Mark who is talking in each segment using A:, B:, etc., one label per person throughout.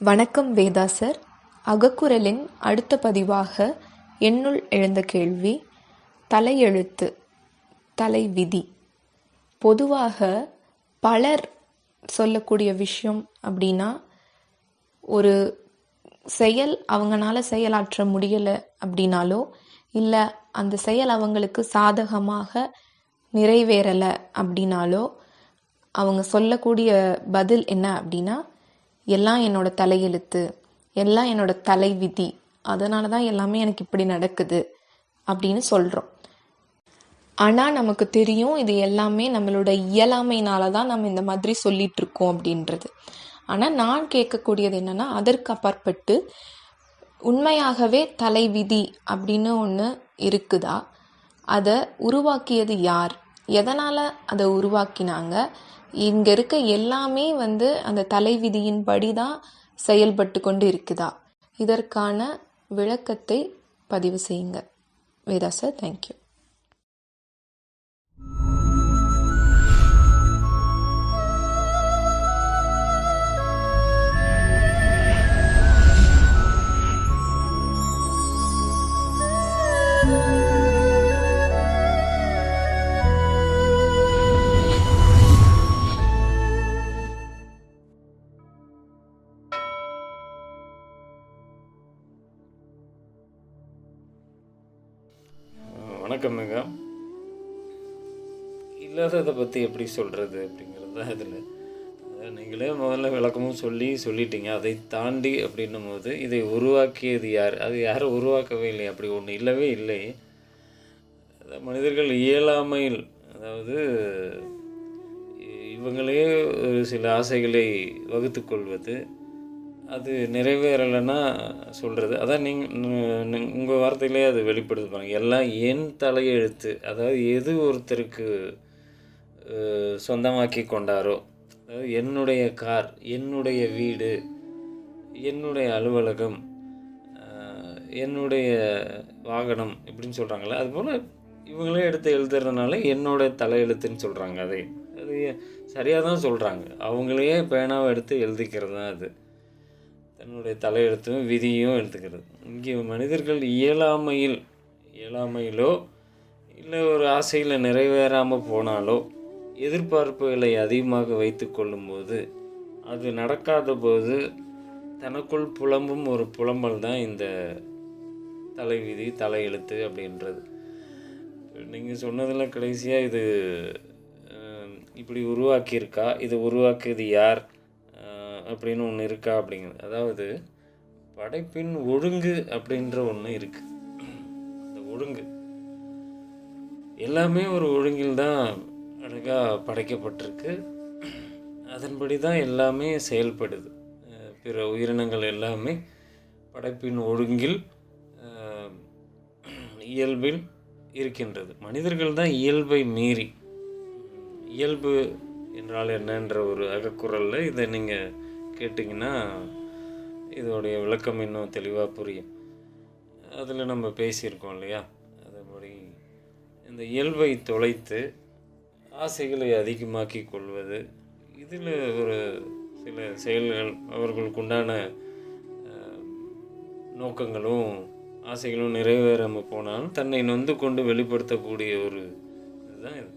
A: வணக்கம் வேதா சார். அகக்குரலின் அடுத்த பதிவாக என்னுள் எழுந்த கேள்வி தலையெழுத்து, தலைவிதி. பொதுவாக பலர் சொல்லக்கூடிய விஷயம் அப்படின்னா, ஒரு செயல் அவங்களால செயலாற்ற முடியலை அப்படின்னாலோ, இல்லை அந்த செயல் அவங்களுக்கு சாதகமாக நிறைவேறலை அப்படின்னாலோ, அவங்க சொல்லக்கூடிய பதில் என்ன அப்படின்னா, எல்லாம் என்னோட தலையெழுத்து, எல்லாம் என்னோட தலைவிதி, அதனால தான் எல்லாமே எனக்கு இப்படி நடக்குது அப்படின்னு சொல்கிறோம். ஆனால் நமக்கு தெரியும் இது எல்லாமே நம்மளோட இயலாமையினால தான் நம்ம இந்த மாதிரி சொல்லிட்டு இருக்கோம் அப்படின்றது. ஆனால் நான் கேட்கக்கூடியது என்னன்னா, அதற்கு அப்பாற்பட்டு உண்மையாகவே தலைவிதி அப்படின்னு ஒன்று இருக்குதா? அதை உருவாக்கியது யார்? எதனால் அதை உருவாக்கினாங்க? இங்கே இருக்க எல்லாமே அந்த தலைவிதியின் படி தான் செயல்பட்டு கொண்டு இருக்குதா? இதற்கான விளக்கத்தை பதிவு செய்யுங்க வேதா சார். தேங்க்யூ.
B: வணக்கம்ங்க. இல்லாததை பற்றி எப்படி சொல்கிறது அப்படிங்கிறது தான் இதில். நீங்களே முதல்ல விளக்கமும் சொல்லிட்டீங்க. அதை தாண்டி அப்படின்னும் போது இதை உருவாக்கியது யார்? அது யாரும் உருவாக்கவே இல்லை, அப்படி ஒன்று இல்லவே இல்லை. மனிதர்கள் இயலாமையில், அதாவது இவங்களே ஒரு சில ஆசைகளை வகுத்து கொள்வது, அது நிறைவேறலைன்னா சொல்கிறது. அதான் உங்கள் வார்த்தையிலே அது வெளிப்படுது பாருங்க. எல்லாம் என் தலையெழுத்து, அதாவது எது ஒருத்தருக்கு சொந்தமாக்கி கொண்டாரோ, அதாவது என்னுடைய கார், என்னுடைய வீடு, என்னுடைய அலுவலகம், என்னுடைய வாகனம் இப்படின்னு சொல்கிறாங்களே, அதுபோல் இவங்களே எடுத்து எழுதுறதுனால என்னோட தலையெழுத்துன்னு சொல்கிறாங்க. அது சரியாக தான் சொல்கிறாங்க. அவங்களையே பேனாவை எடுத்து எழுதிக்கிறது தான் அது தன்னுடைய தலையெழுத்தும் விதியும் எடுத்துக்கிறது. இங்கே மனிதர்கள் இயலாமையிலோ இல்லை ஒரு ஆசையில் நிறைவேறாமல் போனாலோ எதிர்பார்ப்புகளை அதிகமாக வைத்து கொள்ளும்போது, அது நடக்காத போது தனக்குள் புலம்பும் ஒரு புலம்பல் தான் இந்த தலைவிதி, தலையெழுத்து அப்படின்றது. நீங்கள் சொன்னதில் கடைசியாக இது இப்படி உருவாக்கியிருக்கா, இது உருவாக்கியது யார் அப்படின்னு ஒன்று இருக்கா அப்படிங்கிறது. அதாவது படைப்பின் ஒழுங்கு அப்படின்ற ஒன்று இருக்குது. அந்த ஒழுங்கு எல்லாமே ஒரு ஒழுங்கில் தான் அழகாக படைக்கப்பட்டிருக்கு. அதன்படி தான் எல்லாமே செயல்படுது. பிற உயிரினங்கள் எல்லாமே படைப்பின் ஒழுங்கில், இயல்பில் இருக்கின்றது. மனிதர்கள் தான் இயல்பை மீறி, இயல்பு என்றால் என்னன்ற ஒரு அகக்குரலில் இதை நீங்கள் கேட்டிங்கன்னா இதோடைய விளக்கம் இன்னும் தெளிவாக புரியும். அதில் நம்ம பேசியிருக்கோம் இல்லையா? அதன்படி இந்த இயல்பை தொலைத்து ஆசைகளை அதிகமாக்கி கொள்வது, இதில் ஒரு சில செயல்கள், அவர்களுக்குண்டான நோக்கங்களும் ஆசைகளும் நிறைவேறாமல் போனாலும் தன்னை நொந்து கொண்டு வெளிப்படுத்தக்கூடிய ஒரு இதுதான் இது.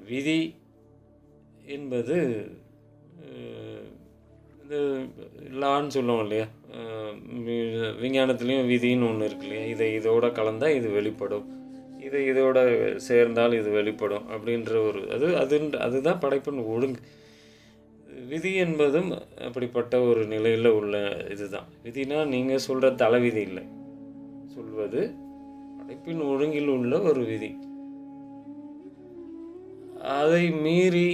B: விதி என்பது இந்த லான்னு சொல்லுவோம் இல்லையா? விஞ்ஞானத்துலேயும் விதின்னு ஒன்று இருக்கு இல்லையா? இதோட கலந்தால் இது வெளிப்படும், இதோட சேர்ந்தால் இது வெளிப்படும் அப்படின்ற ஒரு அதுதான் படைப்பின் ஒழுங்கு. விதி என்பதும் அப்படிப்பட்ட ஒரு நிலையில் உள்ள இதுதான். விதினா நீங்கள் சொல்கிற தலைவிதி இல்லை, சொல்வது படைப்பின் ஒழுங்கில் உள்ள ஒரு விதி. அதை மீறி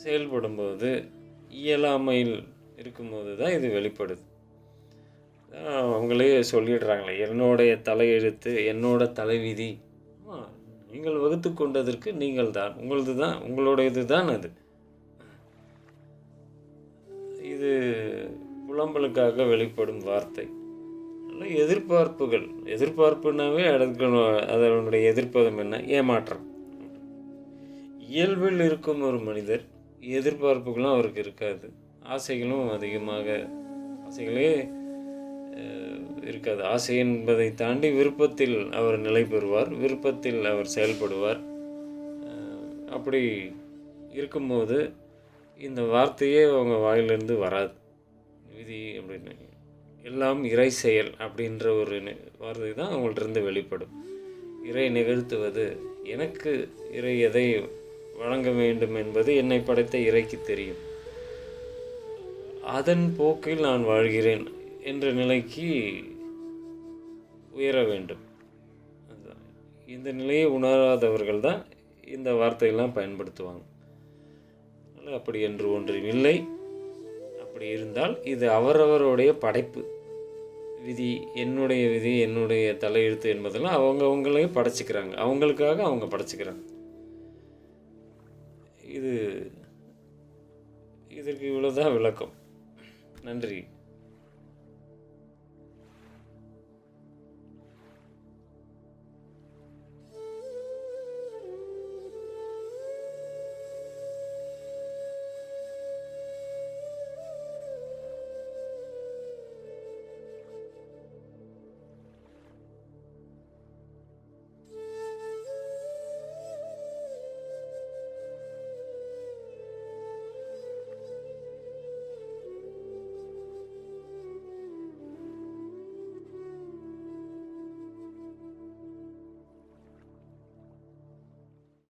B: செயல்படும்போது, இயலாமையில் இருக்கும்போது தான் இது வெளிப்படுது. அவங்களே சொல்லிடுறாங்களே, என்னுடைய தலையெழுத்து, என்னோட தலைவிதி. நீங்கள் வகுத்து கொண்டதற்கு நீங்கள் தான், உங்களுடையது தான் அது. இது புலம்பலுக்காக வெளிப்படும் வார்த்தை. எதிர்பார்ப்புனாவே அதனுடைய எதிர்ப்பதம் என்ன? ஏமாற்றம். இயல்பில் இருக்கும் ஒரு மனிதர் எதிர்பார்ப்புகளும் அவருக்கு இருக்காது. ஆசைகளும் அதிகமாக ஆசைகளே இருக்காது. ஆசை என்பதை தாண்டி விருப்பத்தில் அவர் நிலை பெறுவார், விருப்பத்தில் அவர் செயல்படுவார். அப்படி இருக்கும்போது இந்த வார்த்தையே அவங்க வாயிலிருந்து வராது. விதி அப்படின்னு எல்லாம் இறை செயல் அப்படின்ற ஒரு வார்த்தை தான் அவங்கள்ட்ட வெளிப்படும். இறை நிகழ்த்துவது, எனக்கு இறை எதை வழங்க வேண்டும் என்பது என்னை படைத்த இறைக்கு தெரியும். அதன் போக்கில் நான் வாழ்கிறேன் என்ற நிலைக்கு உயர வேண்டும். அதுதான். இந்த நிலையை உணராதவர்கள் தான் இந்த வார்த்தையெல்லாம் பயன்படுத்துவாங்க. அதனால் அப்படி என்று ஒன்றும் இல்லை. அப்படி இருந்தால் இது அவரவருடைய படைப்பு. விதி, என்னுடைய தலையெழுத்து என்பதெல்லாம் அவங்கவுங்களே படைச்சிக்கிறாங்க. அவங்களுக்காக அவங்க படைச்சிக்கிறாங்க. இதற்கு இவ்வளோதான் விளக்கம். நன்றி.